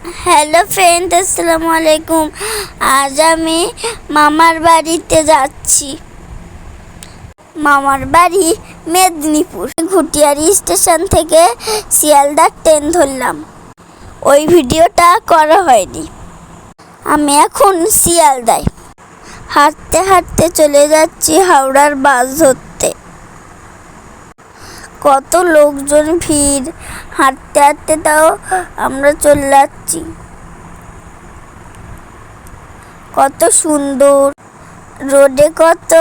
Hello friend, আসসালামু আলাইকুম। আজ আমি মামার বাড়িতে যাচ্ছি। মামার বাড়ি মেদিনীপুর। ঘুটিয়ারি স্টেশন থেকে শিয়ালদা ট্রেন ধরলাম। ওই ভিডিওটা করা হয়নি। আমি এখন শিয়ালদায় হাঁটতে হাঁটতে চলে যাচ্ছি হাওড়ার বাস ধরতে। কত লোকজন ভিড়, হাঁটতে হাঁটতে তাও আমরা চলে যাচ্ছি। কত সুন্দর রোডে, কত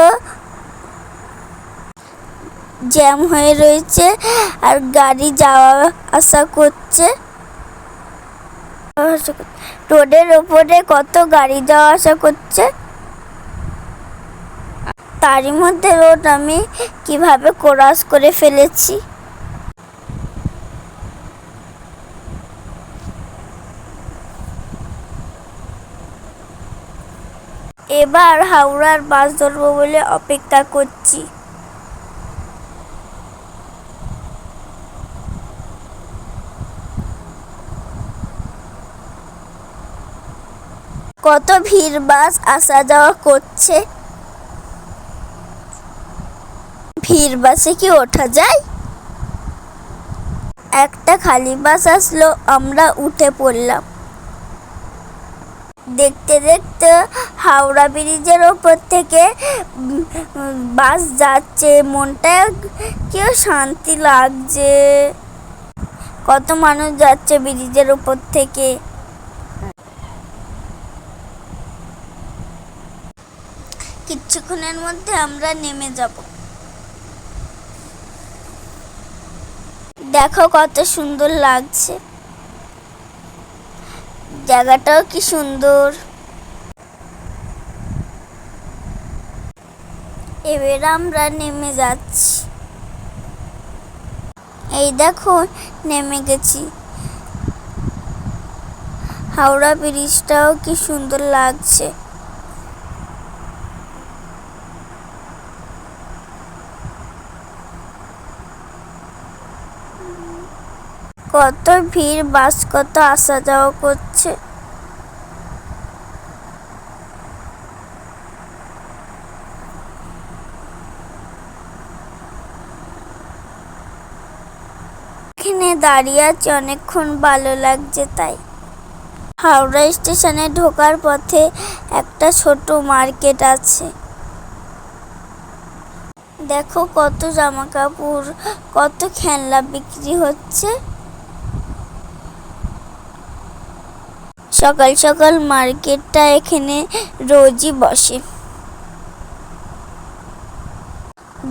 জ্যাম হয়ে রয়েছে আর গাড়ি যাওয়া আসা করছে। রোডের ওপরে কত গাড়ি যাওয়া আসা করছে, তারই মধ্যে রোড আমি কিভাবে ক্রস করে ফেলেছি। এবার হাওড়ার বাস ধরবো বলে অপেক্ষা করছি। কত ভিড়, বাস আসা যাওয়া করছে। ভিড় বাসে কি ওঠা যায়? একটা খালি বাস আসলো, আমরা উঠে পড়লাম। দেখতে দেখতে হাওড়া ব্রিজের ওপর থেকে বাস যাচ্ছে, মনটা কেউ শান্তি লাগছে। কত মানুষ যাচ্ছে ব্রিজের ওপর থেকে। কিছুক্ষণের মধ্যে আমরা নেমে যাব। দেখো কত সুন্দর লাগছে, জায়গাটাও কি সুন্দর। এবার আমরা নেমে যাচ্ছি। এই দেখো নেমে গেছি। হাওড়া ব্রিজটাও কি সুন্দর লাগছে। কত ভিড়, বাস কত আসা যাওয়া করছে। এখানে দাঁড়িয়ে আছি অনেকক্ষণ, ভালো লাগছে তাই। হাওড়া স্টেশনে ঢোকার পথে একটা ছোট মার্কেট আছে। দেখো কত জামা কাপড়, কত খেলনা বিক্রি হচ্ছে। সকাল সকাল মার্কেটটা এখানে রোজই বসে।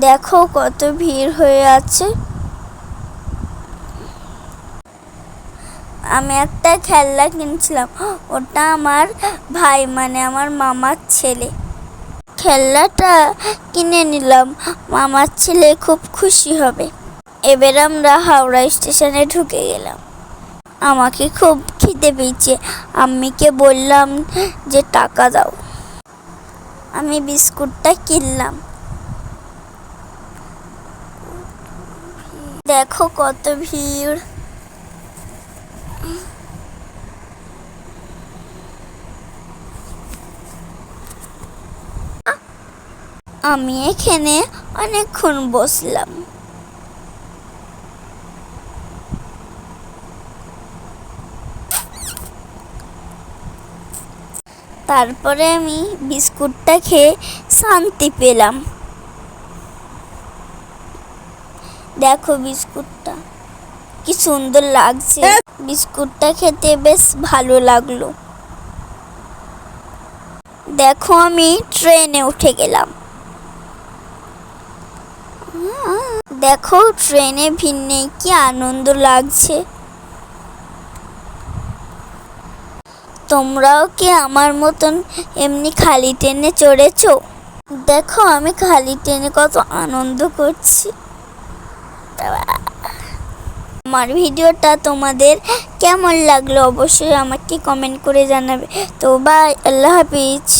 দেখো কত ভিড় হয়ে আছে। আমি একটা খেলনা কিনছিলাম, ওটা আমার ভাই মানে আমার মামার ছেলে। খেলনাটা কিনে নিলাম, মামার ছেলে খুব খুশি হবে। এবার আমরা হাওড়া স্টেশনে ঢুকে গেলাম। আমাকে খুব খিদে পেয়েছে, আম্মিকে বললাম যে টাকা দাও। আমি বিস্কুটটা কিনলাম। দেখো কত ভিড়। আমি এখানে অনেকক্ষণ বসলাম। তারপরে আমি বিস্কুটটা খেয়ে শান্তি পেলাম। দেখো বিস্কুটটা কি সুন্দর লাগছে। বিস্কুটটা খেতে বেশ ভালো লাগলো। দেখো আমি ট্রেনে উঠে গেলাম। দেখো ট্রেনে ভিড় নেই, কি আনন্দ লাগছে। তোমরাও কি আমার মতন এমনি খালি ট্রেনে চড়েছো? দেখো আমি খালি ট্রেনে কত আনন্দ করছি। আমার ভিডিওটা তোমাদের কেমন লাগলো অবশ্যই আমাকে কমেন্ট করে জানাবে। তো বাই, আল্লাহ হাফিজ।